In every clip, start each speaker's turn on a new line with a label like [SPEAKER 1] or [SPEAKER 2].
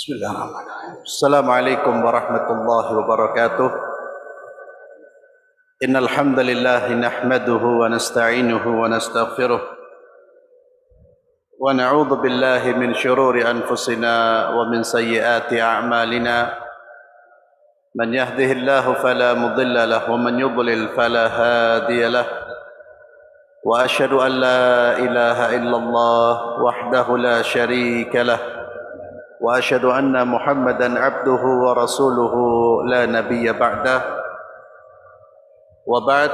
[SPEAKER 1] Bismillahirrahmanirrahim. Assalamualaikum warahmatullahi wabarakatuh. Innal hamdalillah nahmaduhu wa nasta'inuhu wa nastaghfiruh wa na'udzu billahi min shururi anfusina wa min sayyiati a'malina. Man yahdihillahu fala mudilla lahu wa man yudlil fala hadiya lahu. Wa asyhadu an la ilaha illallah wahdahu la syarika lahu. وأشهد أن محمدا عبده ورسوله لا نبي بعده وبعد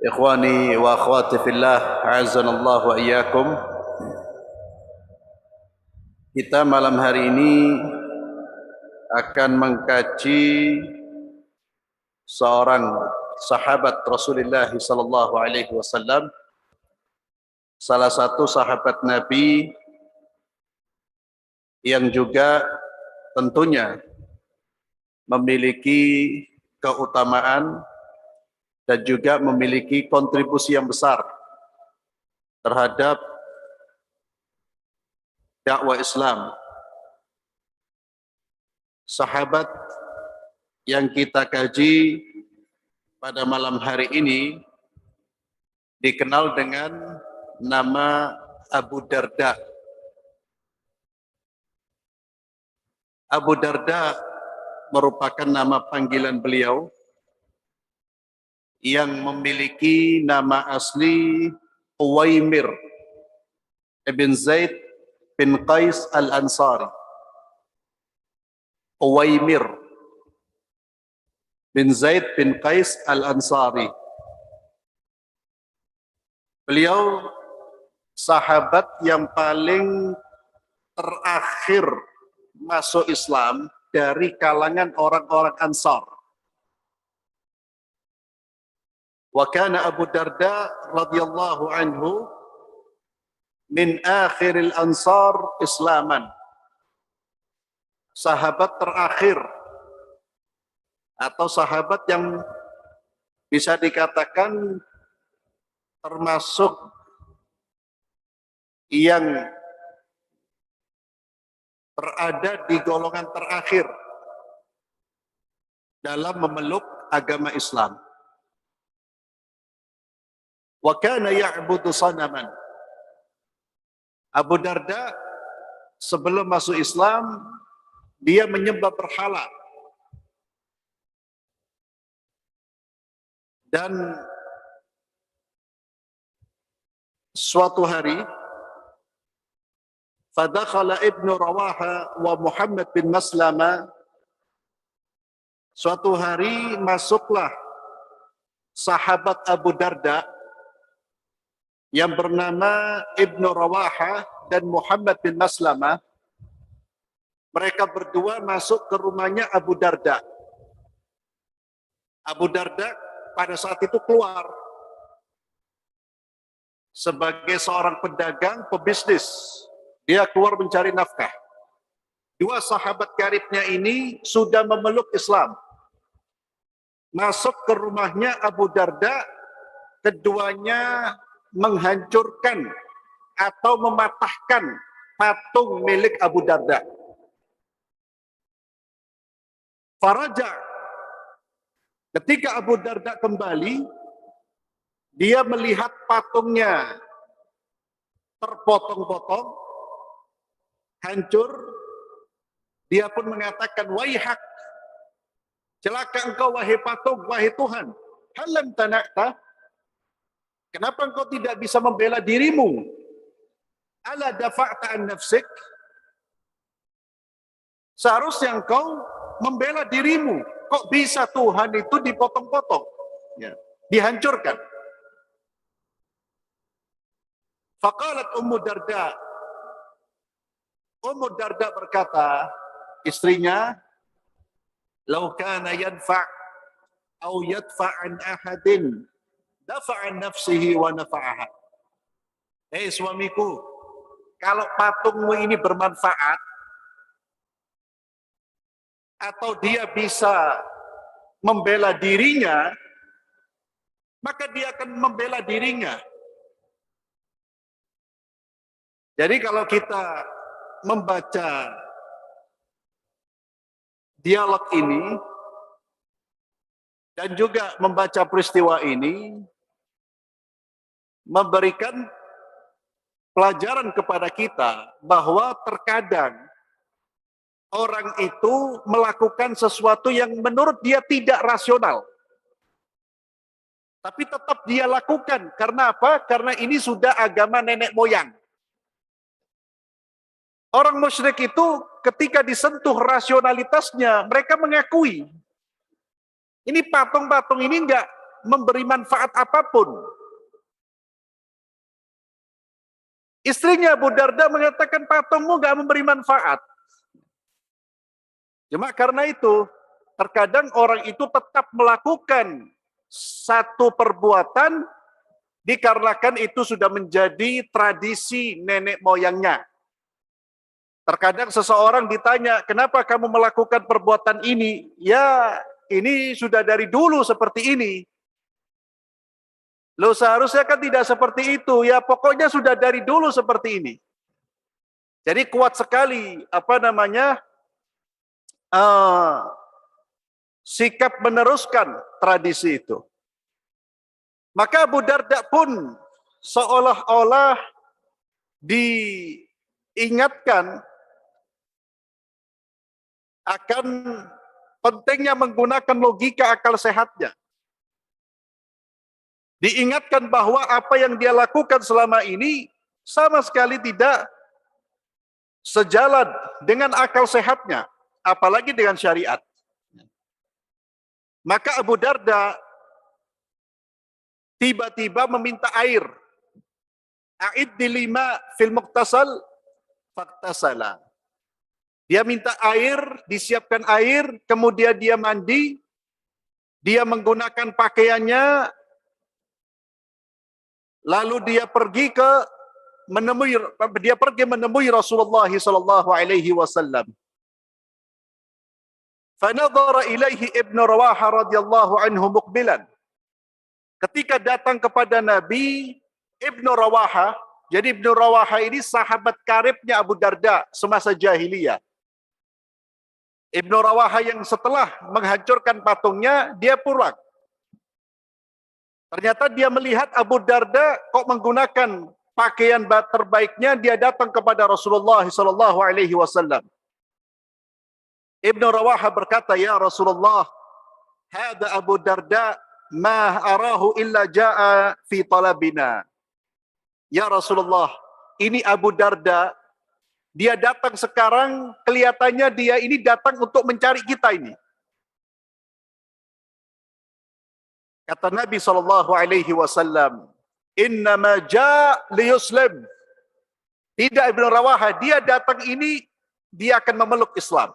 [SPEAKER 1] إخواني وأخواتي في الله أعزنا الله وإياكم. Kita malam hari ini akan mengkaji seorang sahabat Rasulullah sallallahu alaihi wasallam, salah satu sahabat Nabi yang juga tentunya memiliki keutamaan dan juga memiliki kontribusi yang besar terhadap dakwah Islam. Sahabat yang kita kaji pada malam hari ini dikenal dengan nama Abu Darda. Abu Darda merupakan nama panggilan beliau yang memiliki nama asli Uwaimir ibn Zaid bin Qais al-Ansari. Uwaimir bin Zaid bin Qais al-Ansari. Beliau sahabat yang paling terakhir masuk Islam dari kalangan orang-orang Ansar. Wa kana Abu Darda radhiyallahu anhu min akhiril Ansar Islaman. Sahabat terakhir atau sahabat yang bisa dikatakan termasuk yang berada di golongan terakhir dalam memeluk agama Islam. Wa kana ya'budu sanaman. Abu Darda sebelum masuk Islam dia menyembah berhala. Dan suatu hari Fadakhala Ibnu Rawaha wa Muhammad bin Maslama. Suatu hari masuklah sahabat Abu Darda yang bernama Ibnu Rawaha dan Muhammad bin Maslama. Mereka berdua masuk ke rumahnya Abu Darda. Abu Darda pada saat itu keluar sebagai seorang pedagang, pebisnis. Dia keluar mencari nafkah. Dua sahabat karibnya ini sudah memeluk Islam. Masuk ke rumahnya Abu Darda, keduanya menghancurkan atau mematahkan patung milik Abu Darda. Faraja. Ketika Abu Darda kembali, dia melihat patungnya terpotong-potong, hancur. Dia pun mengatakan, waihak, celaka engkau wahai patung, wahai Tuhan. Halam tanakta, kenapa engkau tidak bisa membela dirimu? Ala dafa'ta an nafsik, seharusnya engkau membela dirimu. Kok bisa Tuhan itu dipotong-potong, ya, dihancurkan? Faqalat Ummu Darda. Ummu Darda berkata, istrinya, "Lau kana yadfa' au yadfa' an ahadin, dafa'a an nafsihi wa nafa'aha." Hei suamiku, kalau patungmu ini bermanfaat atau dia bisa membela dirinya, maka dia akan membela dirinya. Jadi kalau kita membaca dialog ini dan juga membaca peristiwa ini memberikan pelajaran kepada kita bahwa terkadang orang itu melakukan sesuatu yang menurut dia tidak rasional. Tapi tetap dia lakukan. Karena apa? Karena ini sudah agama nenek moyang. Orang musyrik itu ketika disentuh rasionalitasnya, mereka mengakui ini patung-patung ini enggak memberi manfaat apapun. Istrinya Abu Darda mengatakan patungmu enggak memberi manfaat. Cuma karena itu, terkadang orang itu tetap melakukan satu perbuatan dikarenakan itu sudah menjadi tradisi nenek moyangnya. Terkadang seseorang ditanya, kenapa kamu melakukan perbuatan ini? Ya, ini sudah dari dulu seperti ini. Loh, seharusnya kan tidak seperti itu. Ya, pokoknya sudah dari dulu seperti ini. Jadi kuat sekali, sikap meneruskan tradisi itu. Maka Abu Darda pun seolah-olah diingatkan akan pentingnya menggunakan logika akal sehatnya. Diingatkan bahwa apa yang dia lakukan selama ini sama sekali tidak sejalan dengan akal sehatnya, apalagi dengan syariat. Maka Abu Darda tiba-tiba meminta air. A'idni lima fil muqtasal faktasala. Dia minta air, disiapkan air, kemudian dia mandi, dia menggunakan pakaiannya, lalu dia pergi menemui Rasulullah sallallahu alaihi wasallam. Fanadhara ilaihi Ibnu Rawaha radhiyallahu anhu muqbilan. Ketika datang kepada Nabi, Ibnu Rawaha, jadi Ibnu Rawaha ini sahabat karibnya Abu Darda semasa jahiliyah. Ibnu Rawaha yang setelah menghancurkan patungnya, dia pulang. Ternyata dia melihat Abu Darda kok menggunakan pakaian terbaiknya, dia datang kepada Rasulullah sallallahu alaihi wasallam. Ibnu Rawaha berkata, "Ya Rasulullah, hada Abu Darda ma arahu illa jaa fi talabina." Ya Rasulullah, ini Abu Darda, dia datang sekarang, kelihatannya dia ini datang untuk mencari kita ini. Kata Nabi SAW, innama ja' liyuslim. Tidak Ibnu Rawaha, dia datang ini, dia akan memeluk Islam.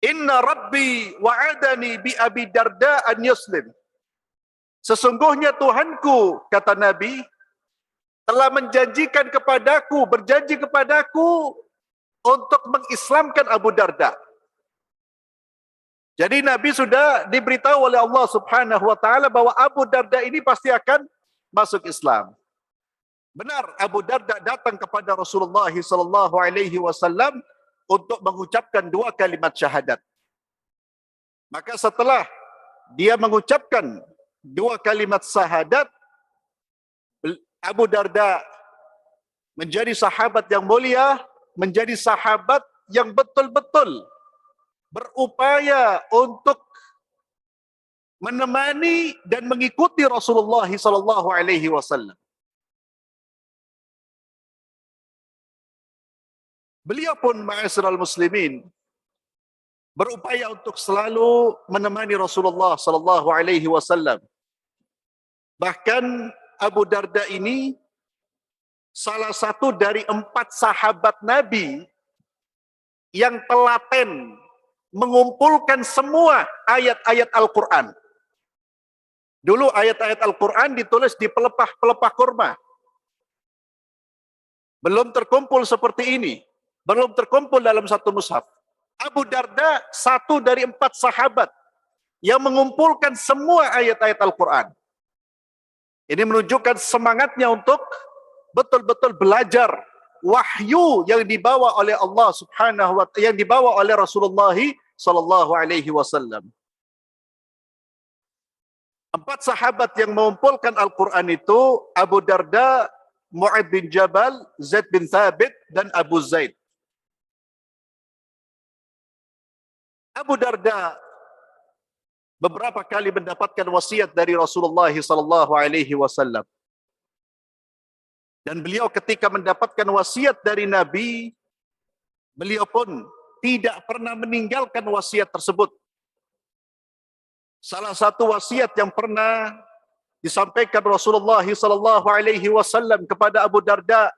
[SPEAKER 1] Inna Rabbi wa'adani bi Abi Darda an yuslim. Sesungguhnya Tuhanku, kata Nabi, telah berjanji kepadaku untuk mengislamkan Abu Darda. Jadi Nabi sudah diberitahu oleh Allah Subhanahu wa taala bahwa Abu Darda ini pasti akan masuk Islam. Benar, Abu Darda datang kepada Rasulullah sallallahu alaihi wasallam untuk mengucapkan 2 kalimat syahadat. Maka setelah dia mengucapkan 2 kalimat syahadat, Abu Darda menjadi sahabat yang mulia, menjadi sahabat yang betul-betul berupaya untuk menemani dan mengikuti Rasulullah sallallahu alaihi wasallam. Beliau pun ma'asyiral muslimin berupaya untuk selalu menemani Rasulullah sallallahu alaihi wasallam. Bahkan Abu Darda ini salah satu dari 4 sahabat Nabi yang telaten mengumpulkan semua ayat-ayat Al-Quran. Dulu ayat-ayat Al-Quran ditulis di pelepah-pelepah kurma. Belum terkumpul seperti ini. Belum terkumpul dalam satu mushaf. Abu Darda satu dari 4 sahabat yang mengumpulkan semua ayat-ayat Al-Quran. Ini menunjukkan semangatnya untuk betul-betul belajar
[SPEAKER 2] wahyu yang dibawa oleh Allah Subhanahu wa taala, yang dibawa oleh Rasulullah sallallahu alaihi wasallam. 4 sahabat yang mengumpulkan Al-Quran itu Abu Darda, Mu'adz bin Jabal, Zaid bin Thabit, dan Abu Zaid. Abu Darda beberapa kali mendapatkan wasiat dari Rasulullah sallallahu alaihi wasallam. Dan beliau ketika mendapatkan wasiat dari Nabi, beliau pun tidak pernah meninggalkan wasiat tersebut. Salah satu wasiat yang pernah disampaikan Rasulullah sallallahu alaihi wasallam kepada Abu Darda,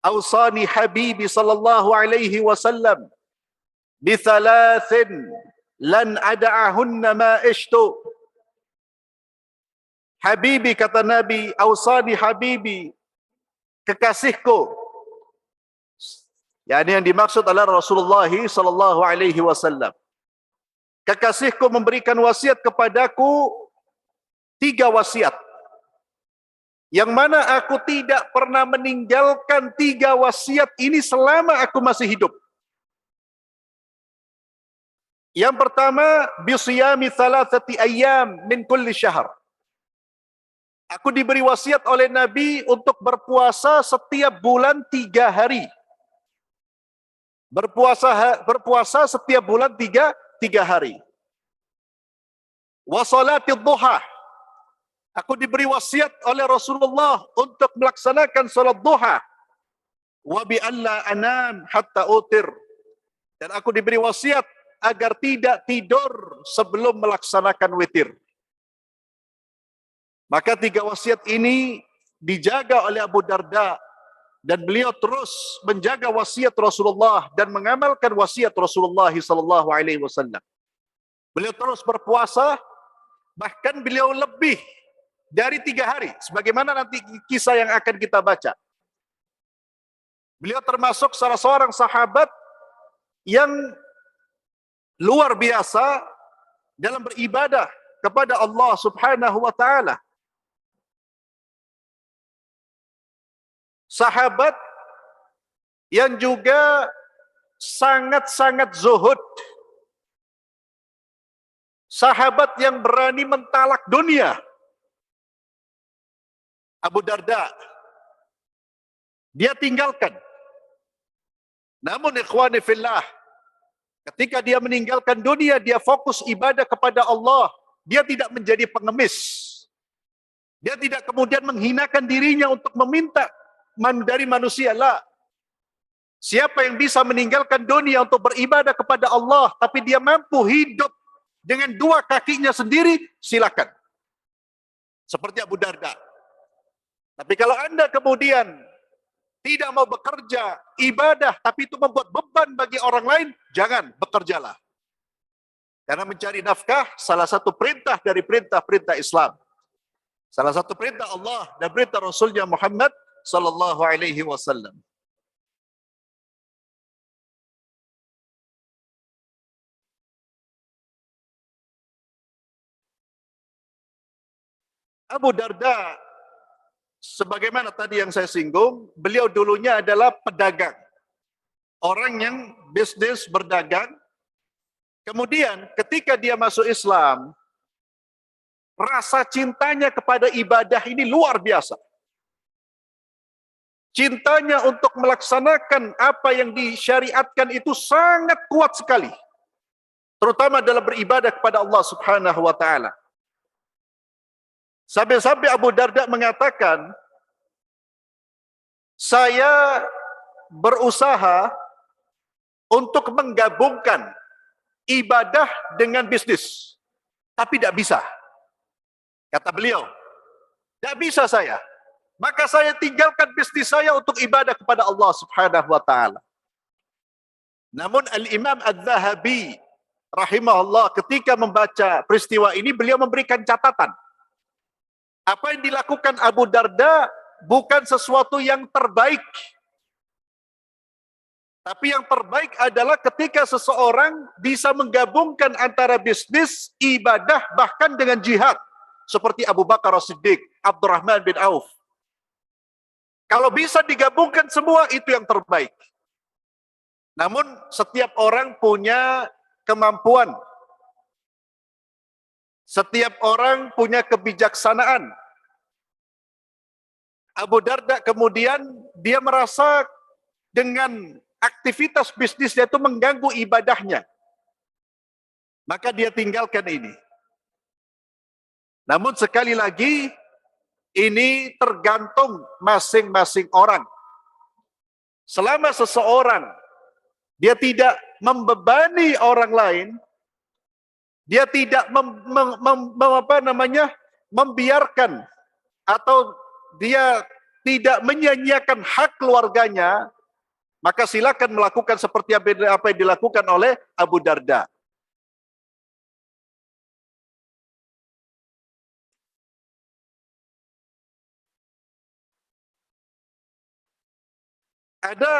[SPEAKER 2] "Ausani habibi sallallahu alaihi wasallam bi thalathin lan ada'ahunna ma ishtu." Habibi, kata Nabi, "Ausani habibi," kekasihku. Yang dimaksud adalah Rasulullah sallallahu alaihi wasallam. Kekasihku memberikan wasiat kepadaku 3 wasiat. Yang mana aku tidak pernah meninggalkan 3 wasiat ini selama aku masih hidup. Yang pertama, bisiyami thalathati ayyam min kulli syahr. Aku diberi wasiat oleh Nabi untuk berpuasa setiap bulan 3 hari. Berpuasa setiap bulan 3 hari. Wa salatid duha. Aku diberi wasiat oleh Rasulullah untuk melaksanakan salat duha. Wa bi alla anam hatta utir. Dan aku diberi wasiat agar tidak tidur sebelum melaksanakan witir. Maka 3 wasiat ini dijaga oleh Abu Darda, dan beliau terus menjaga wasiat Rasulullah dan mengamalkan wasiat Rasulullah sallallahu alaihi wasallam. Beliau terus berpuasa, bahkan beliau lebih dari 3 hari, sebagaimana nanti kisah yang akan kita baca. Beliau termasuk salah seorang sahabat yang luar biasa dalam beribadah kepada Allah Subhanahu wa taala. Sahabat yang juga sangat-sangat zuhud. Sahabat yang berani mentalak dunia. Abu Darda, dia tinggalkan. Namun ikhwani fillah, ketika dia meninggalkan dunia, dia fokus ibadah kepada Allah. Dia tidak menjadi pengemis. Dia tidak kemudian menghinakan dirinya untuk meminta dari manusia. La. Siapa yang bisa meninggalkan dunia untuk beribadah kepada Allah, tapi dia mampu hidup dengan 2 kakinya sendiri, silakan. Seperti Abu Darda. Tapi kalau Anda kemudian tidak mau bekerja, ibadah, tapi itu membuat beban bagi orang lain, jangan, bekerjalah. Karena mencari nafkah salah satu perintah dari perintah-perintah Islam. Salah satu perintah Allah dan perintah Rasulnya Muhammad sallallahu alaihi wasallam. Abu Darda, sebagaimana tadi yang saya singgung, beliau dulunya adalah pedagang. Orang yang bisnis berdagang. Kemudian ketika dia masuk Islam, rasa cintanya kepada ibadah ini luar biasa. Cintanya untuk melaksanakan apa yang disyariatkan itu sangat kuat sekali. Terutama dalam beribadah kepada Allah Subhanahu wa taala. Sampai-sampai Abu Darda mengatakan, saya berusaha untuk menggabungkan ibadah dengan bisnis. Tapi tidak bisa. Kata beliau, tidak bisa saya. Maka saya tinggalkan bisnis saya untuk ibadah kepada Allah Subhanahu wa taala. Namun Al-Imam Adz-Dzahabi rahimahullah ketika membaca peristiwa ini, beliau memberikan catatan. Apa yang dilakukan Abu Darda bukan sesuatu yang terbaik. Tapi yang terbaik adalah ketika seseorang bisa menggabungkan antara bisnis, ibadah, bahkan dengan jihad. Seperti Abu Bakar As-Siddiq, Abdurrahman bin Auf. Kalau bisa digabungkan semua, itu yang terbaik. Namun setiap orang punya kemampuan. Setiap orang punya kebijaksanaan. Abu Darda kemudian dia merasa dengan aktivitas bisnisnya itu mengganggu ibadahnya. Maka dia tinggalkan ini. Namun sekali lagi, ini tergantung masing-masing orang. Selama seseorang dia tidak membebani orang lain, dia tidak membiarkan atau dia tidak menyia-nyiakan hak keluarganya, maka silakan melakukan seperti apa yang dilakukan oleh Abu Darda. Ada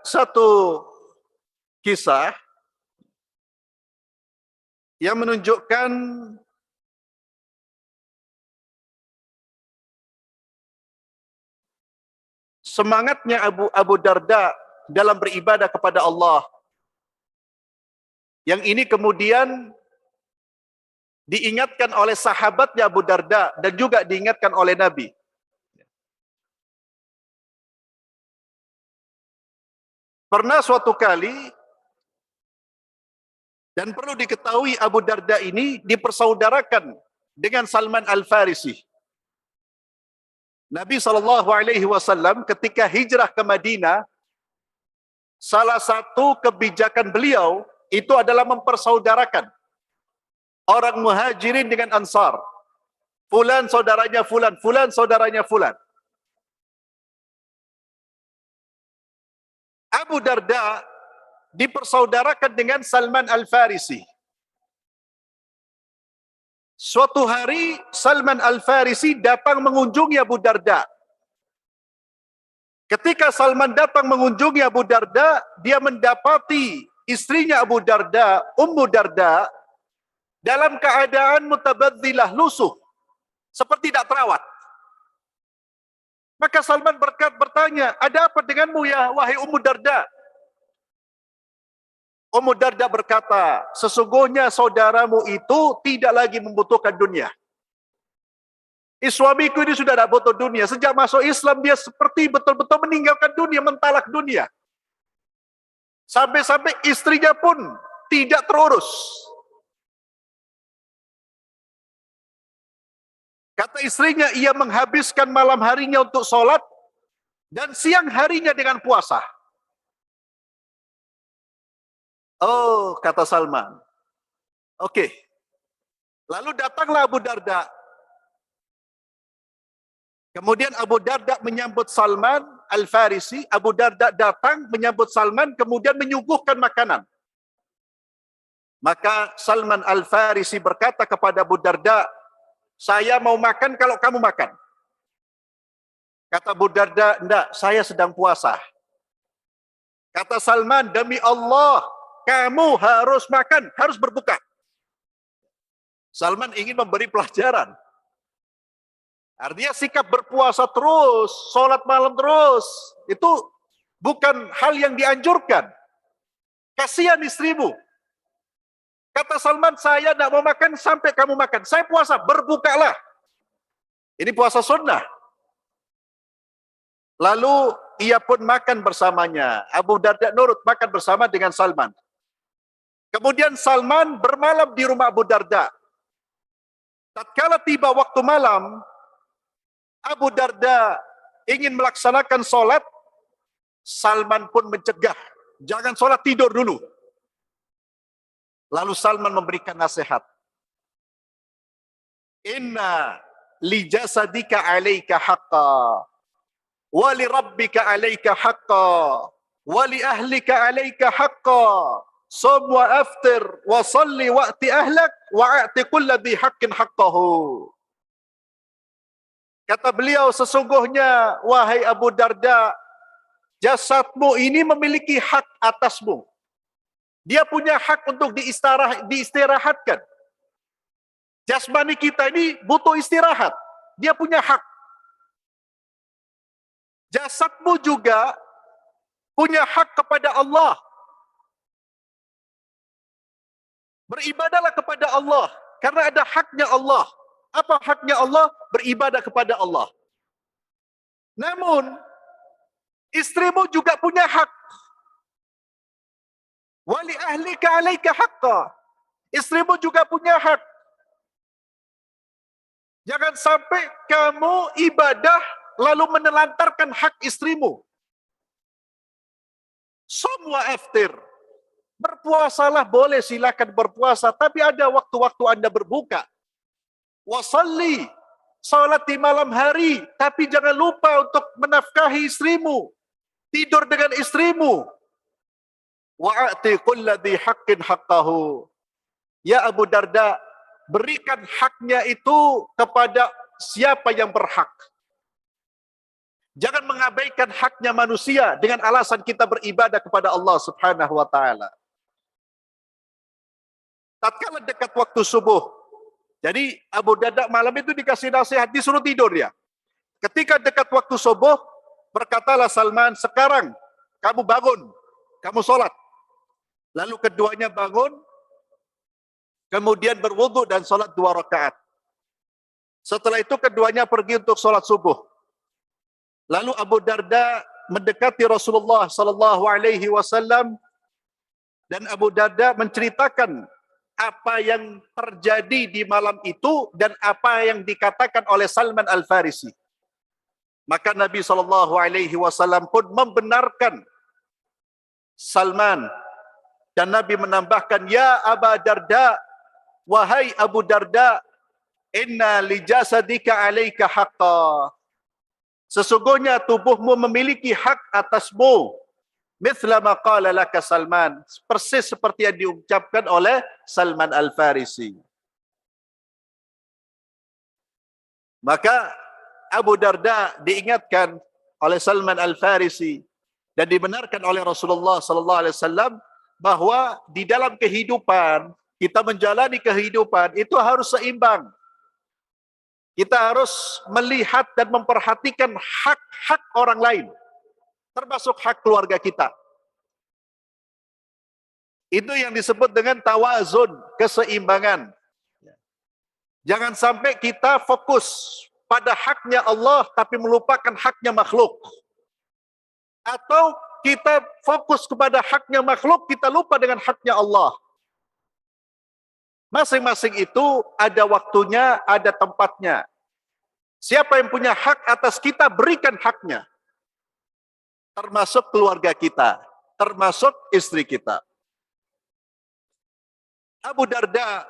[SPEAKER 2] satu kisah yang menunjukkan semangatnya Abu Darda dalam beribadah kepada Allah. Yang ini kemudian diingatkan oleh sahabatnya Abu Darda dan juga diingatkan oleh Nabi. Pernah suatu kali, dan perlu diketahui Abu Darda ini dipersaudarakan dengan Salman Al-Farisi. Nabi SAW ketika hijrah ke Madinah, salah satu kebijakan beliau itu adalah mempersaudarakan orang muhajirin dengan ansar. Fulan saudaranya fulan, fulan saudaranya fulan. Abu Darda dipersaudarakan dengan Salman Al-Farisi. Suatu hari Salman Al-Farisi datang mengunjungi Abu Darda. Ketika Salman datang mengunjungi Abu Darda, dia mendapati istrinya Abu Darda, Ummu Darda, dalam keadaan mutabadzilah, lusuh, seperti tidak terawat. Maka Salman bertanya, ada apa denganmu ya wahai Ummu Darda? Ummu Darda berkata, sesungguhnya saudaramu itu tidak lagi membutuhkan dunia. Suamiku ini sudah tidak butuh dunia. Sejak masuk Islam dia seperti betul-betul meninggalkan dunia, mentalak dunia. Sampai-sampai istrinya pun tidak terurus. Kata istrinya, ia menghabiskan malam harinya untuk sholat dan siang harinya dengan puasa. Oh, kata Salman. Oke. Lalu datanglah Abu Darda. Kemudian Abu Darda menyambut Salman Al-Farisi. Abu Darda datang menyambut Salman, kemudian menyuguhkan makanan. Maka Salman Al-Farisi berkata kepada Abu Darda, saya mau makan kalau kamu makan. Kata Abu Darda, enggak, saya sedang puasa. Kata Salman, demi Allah, kamu harus makan, harus berbuka. Salman ingin memberi pelajaran. Artinya sikap berpuasa terus, sholat malam terus, itu bukan hal yang dianjurkan. Kasihan istrimu. Kata Salman, saya tidak mau makan sampai kamu makan. Saya puasa, berbukalah. Ini puasa sunnah. Lalu ia pun makan bersamanya. Abu Darda nurut makan bersama dengan Salman. Kemudian Salman bermalam di rumah Abu Darda. Tatkala tiba waktu malam, Abu Darda ingin melaksanakan sholat, Salman pun mencegah. Jangan sholat, tidur dulu. Lalu Salman memberikan nasihat. Inna li jasadika alaika haqqa, wa li rabbika alaika haqqa, wa li ahlika alaika haqqa. Sum wa aftir, wa salli wa'ti ahlak, wa'ati kulla bi haqqin haqqahu. Kata beliau, sesungguhnya wahai Abu Darda, jasadmu ini memiliki hak atasmu. Dia punya hak untuk diistirahatkan. Jasmani kita ini butuh istirahat. Dia punya hak. Jasadmu juga punya hak kepada Allah. Beribadahlah kepada Allah karena ada haknya Allah. Apa haknya Allah? Beribadah kepada Allah. Namun istrimu juga punya hak. Wali ahlika alaika haqqa. Istrimu juga punya hak. Jangan sampai kamu ibadah lalu menelantarkan hak istrimu. Semua aftir. Berpuasalah boleh, silakan berpuasa, tapi ada waktu-waktu Anda berbuka. Wasalli, salat di malam hari, tapi jangan lupa untuk menafkahi istrimu, tidur dengan istrimu. Wa'ati kulladhi haqqin haqqahu. Ya Abu Darda, berikan haknya itu kepada siapa yang berhak. Jangan mengabaikan haknya manusia dengan alasan kita beribadah kepada Allah Subhanahu wa taala. Tatkala dekat waktu subuh, jadi Abu Darda malam itu dikasih nasihat, disuruh tidur ya. Ketika dekat waktu subuh, berkatalah Salman, sekarang kamu bangun, kamu sholat. Lalu keduanya bangun, kemudian berwudu dan sholat 2 rakaat. Setelah itu keduanya pergi untuk sholat subuh. Lalu Abu Darda mendekati Rasulullah sallallahu alaihi wasallam dan Abu Darda menceritakan apa yang terjadi di malam itu dan apa yang dikatakan oleh Salman Al-Farisi. Maka Nabi sallallahu alaihi wasallam pun membenarkan Salman dan Nabi menambahkan, ya Abu Darda, wahai Abu Darda, inna li jasadika alaika haqqa. Sesungguhnya tubuhmu memiliki hak atasmu. Mithla ma qala laka Salman. Persis seperti yang diucapkan oleh Salman Al-Farisi. Maka Abu Darda diingatkan oleh Salman Al-Farisi dan dibenarkan oleh Rasulullah sallallahu alaihi wasallam bahwa di dalam kehidupan, kita menjalani kehidupan itu harus seimbang. Kita harus melihat dan memperhatikan hak-hak orang lain, termasuk hak keluarga kita. Itu yang disebut dengan tawazun, keseimbangan. Jangan sampai kita fokus pada haknya Allah tapi melupakan haknya makhluk. Atau kita fokus kepada haknya makhluk, kita lupa dengan haknya Allah. Masing-masing itu ada waktunya, ada tempatnya. Siapa yang punya hak atas kita, berikan haknya. Termasuk keluarga kita, termasuk istri kita. Abu Darda,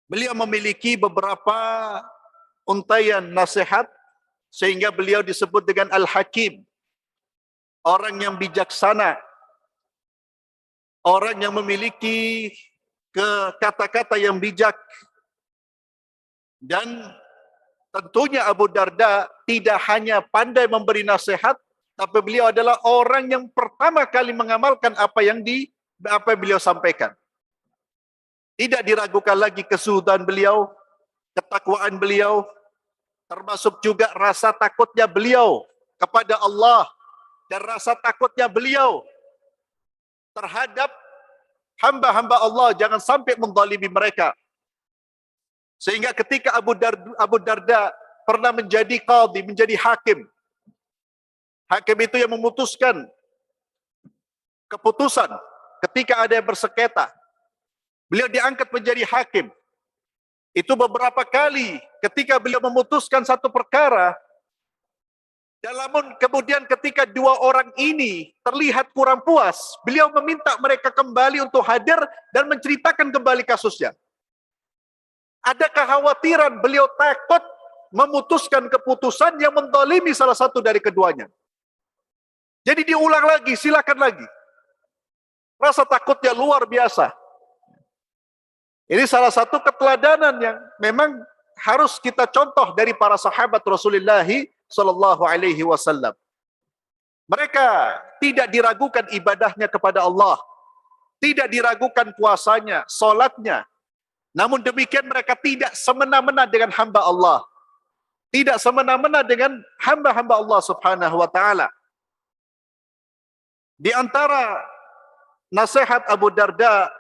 [SPEAKER 2] beliau memiliki beberapa untaian nasihat, sehingga beliau disebut dengan Al-Hakim. Orang yang bijaksana. Orang yang memiliki kata-kata yang bijak. Dan tentunya Abu Darda tidak hanya pandai memberi nasihat, tapi beliau adalah orang yang pertama kali mengamalkan apa yang beliau sampaikan. Tidak diragukan lagi kesuhudan beliau, ketakwaan beliau, termasuk juga rasa takutnya beliau kepada Allah dan rasa takutnya beliau terhadap hamba-hamba Allah, jangan sampai menzalimi mereka. Sehingga ketika Abu Darda pernah menjadi qadhi, menjadi hakim. Hakim itu yang memutuskan keputusan ketika ada yang bersengketa. Beliau diangkat menjadi hakim. Itu beberapa kali ketika beliau memutuskan satu perkara, namun kemudian ketika dua orang ini terlihat kurang puas, beliau meminta mereka kembali untuk hadir dan menceritakan kembali kasusnya. Ada kekhawatiran, beliau takut memutuskan keputusan yang menzalimi salah satu dari keduanya. Jadi diulang lagi, silakan lagi. Rasa takutnya luar biasa. Ini salah satu keteladanan yang memang harus kita contoh dari para sahabat Rasulullah sallallahu alaihi wasallam. Mereka tidak diragukan ibadahnya kepada Allah, tidak diragukan puasanya, salatnya. Namun demikian mereka tidak semena-mena dengan hamba Allah. tidak semena-mena dengan hamba-hamba Allah Subhanahu wa taala. Di antara nasihat Abu Darda,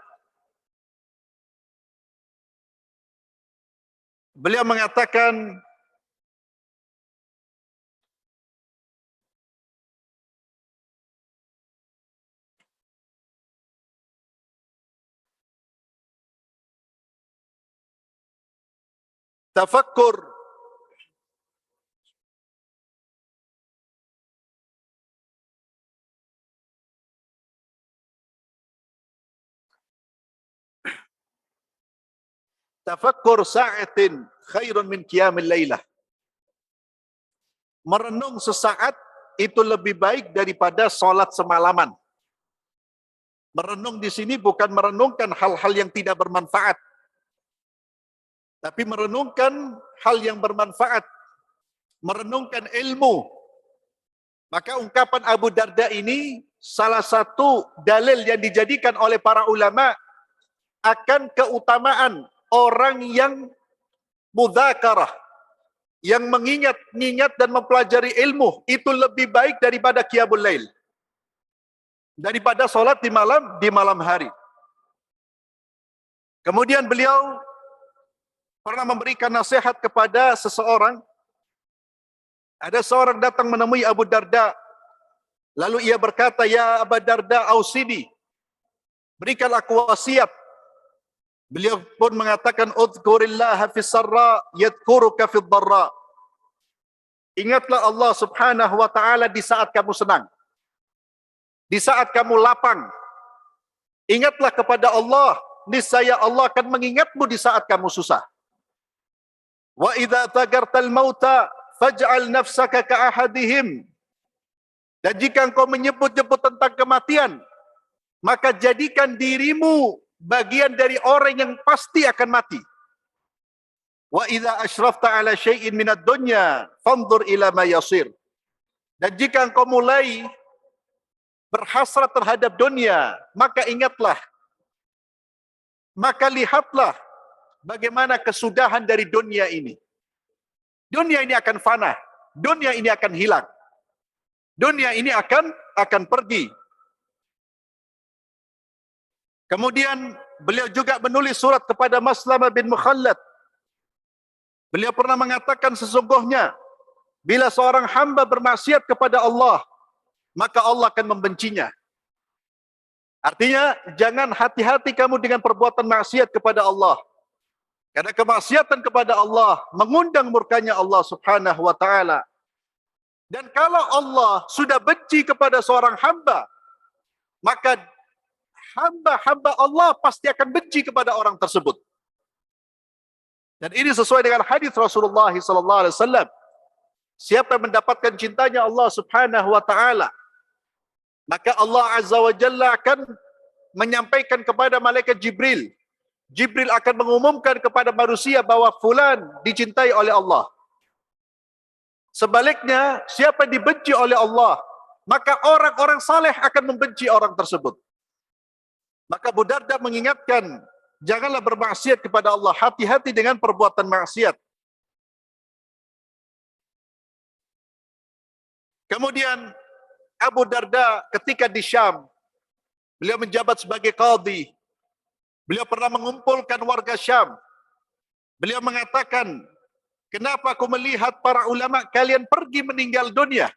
[SPEAKER 2] beliau mengatakan, tafakkur sa'atin khairun min qiyamil lailah. Merenung sesaat itu lebih baik daripada salat semalaman. Merenung di sini bukan merenungkan hal-hal yang tidak bermanfaat, tapi merenungkan hal yang bermanfaat, merenungkan ilmu. Maka ungkapan Abu Darda ini salah satu dalil yang dijadikan oleh para ulama akan keutamaan orang yang mudzakarah, yang mengingat dan mempelajari ilmu, itu lebih baik daripada qiyamul lail, daripada solat di malam hari. Kemudian beliau pernah memberikan nasihat kepada seseorang. Ada seorang datang menemui Abu Darda, lalu ia berkata, "Ya Abu Darda, ausidi, berikan aku wasiat." Beliau pun mengatakan, "Udhkurillaha fis sarra yadhkuruka fid dharra." Ingatlah Allah Subhanahu wa taala di saat kamu senang, di saat kamu lapang. Ingatlah kepada Allah, niscaya Allah akan mengingatmu di saat kamu susah. Wa idza tagartal mauta faj'al nafsaka ka ahadihim. Dan jika engkau menyebut-nyebut tentang kematian, maka jadikan dirimu bagian dari orang yang pasti akan mati. Wa idza asyrafta ala syai'in minad dunya fanzur ila ma yasir. Dan jika engkau mulai berhasrat terhadap dunia, maka ingatlah, maka lihatlah bagaimana kesudahan dari dunia ini. Dunia ini akan fana, dunia ini akan hilang, dunia ini akan pergi. Kemudian beliau juga menulis surat kepada Maslamah bin Mukhallad. Beliau pernah mengatakan, sesungguhnya bila seorang hamba bermaksiat kepada Allah, maka Allah akan membencinya. Artinya, jangan hati-hati kamu dengan perbuatan maksiat kepada Allah. Karena kemaksiatan kepada Allah mengundang murkanya Allah Subhanahu wa taala. Dan kalau Allah sudah benci kepada seorang hamba, maka hamba-hamba Allah pasti akan benci kepada orang tersebut. Dan ini sesuai dengan hadis Rasulullah SAW. Siapa yang mendapatkan cintanya Allah Subhanahu wa taala, maka Allah Azza wa Jalla akan menyampaikan kepada malaikat Jibril. Jibril akan mengumumkan kepada manusia bahwa fulan dicintai oleh Allah. Sebaliknya, siapa yang dibenci oleh Allah, maka orang-orang saleh akan membenci orang tersebut. Maka Abu Darda mengingatkan, janganlah bermaksiat kepada Allah, hati-hati dengan perbuatan maksiat. Kemudian Abu Darda ketika di Syam, beliau menjabat sebagai qadhi. Beliau pernah mengumpulkan warga Syam. Beliau mengatakan, kenapa aku melihat para ulama kalian pergi meninggal dunia?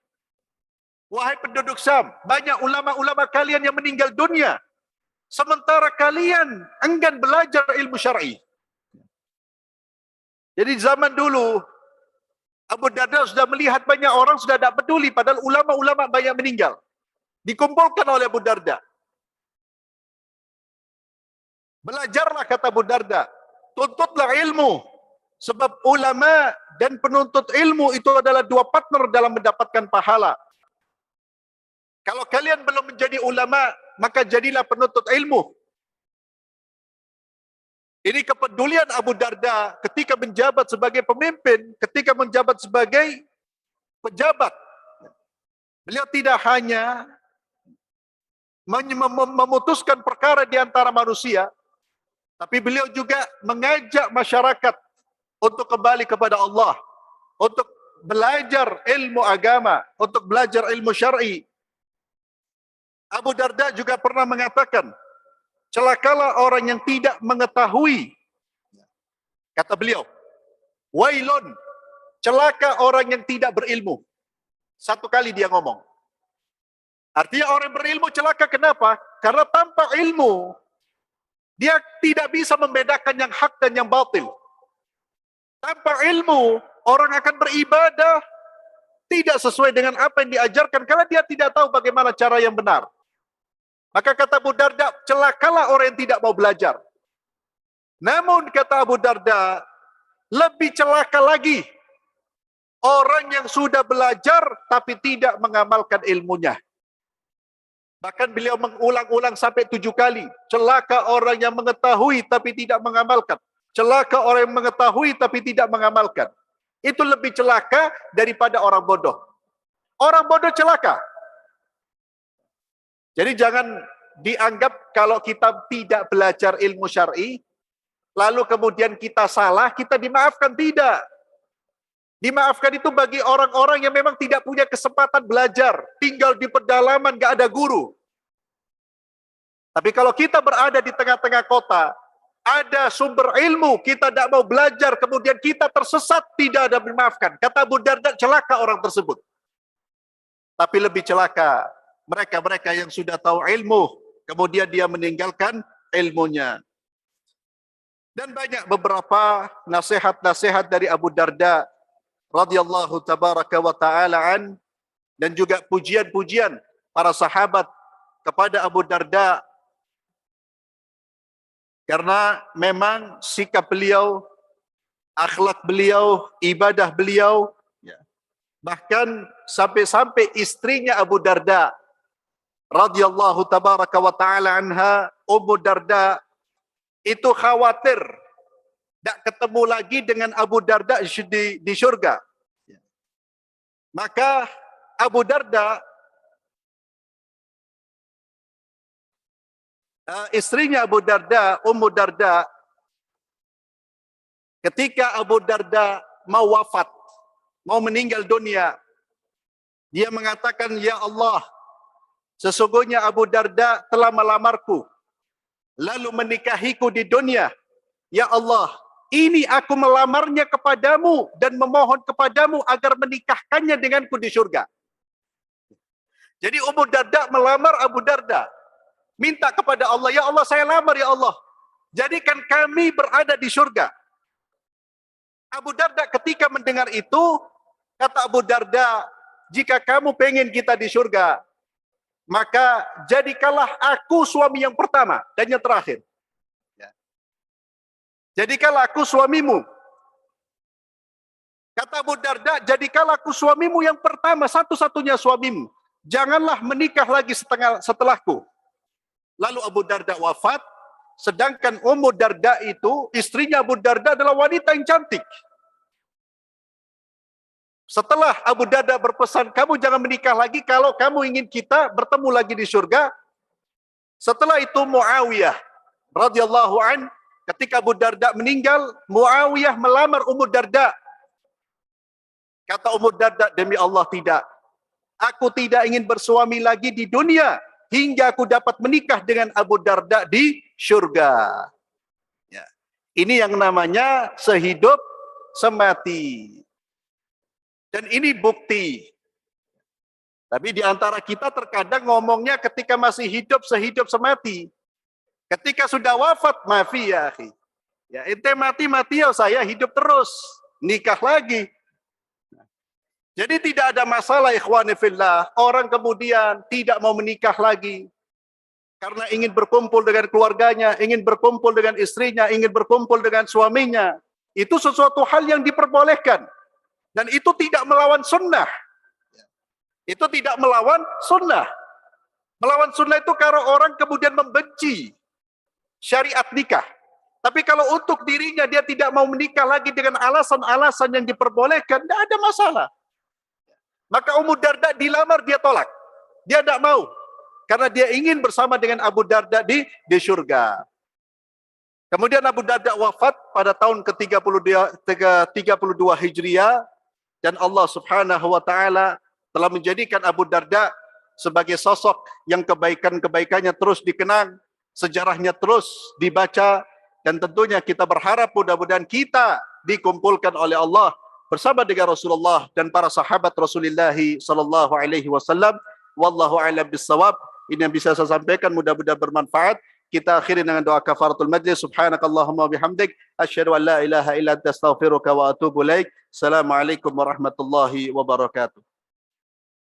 [SPEAKER 2] Wahai penduduk Syam, banyak ulama-ulama kalian yang meninggal dunia, sementara kalian enggan belajar ilmu syar'i. Jadi zaman dulu, Abu Darda sudah melihat banyak orang sudah tidak peduli, padahal ulama-ulama banyak meninggal. Dikumpulkan oleh Abu Darda. Belajarlah, kata Abu Darda, tuntutlah ilmu. Sebab ulama dan penuntut ilmu itu adalah dua partner dalam mendapatkan pahala. Kalau kalian belum menjadi ulama, maka jadilah penuntut ilmu. Ini kepedulian Abu Darda ketika menjabat sebagai pemimpin, ketika menjabat sebagai pejabat. Beliau tidak hanya memutuskan perkara di antara manusia, tapi beliau juga mengajak masyarakat untuk kembali kepada Allah. untuk belajar ilmu agama, untuk belajar ilmu syar'i. Abu Darda juga pernah mengatakan, celakalah orang yang tidak mengetahui. Kata beliau, wailun, celaka orang yang tidak berilmu. Satu kali dia ngomong. Artinya orang berilmu celaka, kenapa? Karena tanpa ilmu, dia tidak bisa membedakan yang hak dan yang batil. Tanpa ilmu, orang akan beribadah tidak sesuai dengan apa yang diajarkan, karena dia tidak tahu bagaimana cara yang benar. Maka kata Abu Darda, celakalah orang yang tidak mau belajar. Namun kata Abu Darda, lebih celaka lagi orang yang sudah belajar tapi tidak mengamalkan ilmunya. Bahkan beliau mengulang-ulang sampai 7 kali. Celaka orang yang mengetahui tapi tidak mengamalkan. Celaka orang yang mengetahui tapi tidak mengamalkan. Itu lebih celaka daripada orang bodoh. Orang bodoh celaka. Jadi jangan dianggap kalau kita tidak belajar ilmu syar'i, lalu kemudian kita salah, kita dimaafkan. Tidak. Dimaafkan itu bagi orang-orang yang memang tidak punya kesempatan belajar, tinggal di pedalaman, gak ada guru. Tapi kalau kita berada di tengah-tengah kota, ada sumber ilmu, kita tidak mau belajar, kemudian kita tersesat, tidak ada dimaafkan. Kata Abu Darda, celaka orang tersebut. Tapi lebih celaka mereka-mereka yang sudah tahu ilmu, kemudian dia meninggalkan ilmunya. Dan banyak beberapa nasihat-nasihat dari Abu Darda radhiyallahu tabaraka wa ta'ala an, dan juga pujian-pujian para sahabat kepada Abu Darda, karena memang sikap beliau, akhlak beliau, ibadah beliau, bahkan sampai-sampai istrinya Abu Darda radhiyallahu tabaraka wa ta'ala anha, Ummu Darda, itu khawatir tidak ketemu lagi dengan Abu Darda di syurga. Maka Abu Darda, istrinya Abu Darda, Ummu Darda, ketika Abu Darda mau wafat, mau meninggal dunia, dia mengatakan, ya Allah, sesungguhnya Abu Darda telah melamarku, lalu menikahiku di dunia. Ya Allah, ini aku melamarnya kepadamu dan memohon kepadamu agar menikahkannya denganku di surga. Jadi Ummu Darda melamar Abu Darda, minta kepada Allah, ya Allah saya lamar ya Allah, jadikan kami berada di surga. Abu Darda ketika mendengar itu, kata Abu Darda, jika kamu pengen kita di surga, maka jadikanlah aku suami yang pertama dan yang terakhir. Jadikanlah aku suamimu. Kata Abu Darda, jadikanlah aku suamimu yang pertama, satu-satunya suamimu. Janganlah menikah lagi setelahku. Lalu Abu Darda wafat, sedangkan Ummu Darda itu, istrinya Abu Darda adalah wanita yang cantik. Setelah Abu Darda berpesan, kamu jangan menikah lagi kalau kamu ingin kita bertemu lagi di surga. Setelah itu Muawiyah radhiyallahu an, ketika Abu Darda meninggal, Muawiyah melamar Ummu Darda. Kata Ummu Darda, demi Allah tidak. Aku tidak ingin bersuami lagi di dunia hingga aku dapat menikah dengan Abu Darda di surga. Ya. Ini yang namanya sehidup semati. Dan ini bukti. Tapi di antara kita terkadang ngomongnya ketika masih hidup sehidup semati. Ketika sudah wafat, maafi ya akhi. Ya, ente mati-mati ya, saya hidup terus. Nikah lagi. Jadi tidak ada masalah ikhwani fillah. Orang kemudian tidak mau menikah lagi. Karena ingin berkumpul dengan keluarganya, ingin berkumpul dengan istrinya, ingin berkumpul dengan suaminya. Itu sesuatu hal yang diperbolehkan. Dan itu tidak melawan sunnah. Itu tidak melawan sunnah. Melawan sunnah itu kalau orang kemudian membenci syariat nikah. Tapi kalau untuk dirinya dia tidak mau menikah lagi dengan alasan-alasan yang diperbolehkan, tidak ada masalah. Maka Ummu Darda dilamar, dia tolak. Dia tidak mau. Karena dia ingin bersama dengan Abu Darda di surga. Kemudian Abu Darda wafat pada tahun ke-32 Hijriah. Dan Allah Subhanahu wa taala telah menjadikan Abu Darda sebagai sosok yang kebaikan-kebaikannya terus dikenang, sejarahnya terus dibaca, dan tentunya kita berharap mudah-mudahan kita dikumpulkan oleh Allah bersama dengan Rasulullah dan para sahabat Rasulullah sallallahu alaihi wasallam. Wallahu a'lam bissawab. Ini yang bisa saya sampaikan, mudah-mudahan bermanfaat. Kita akhiri dengan doa kafaratul majlis. Subhanakallahumma bihamdik asyhadu an la ilaha illa anta astaghfiruka wa atubu ilaik. Assalamualaikum warahmatullahi wabarakatuh.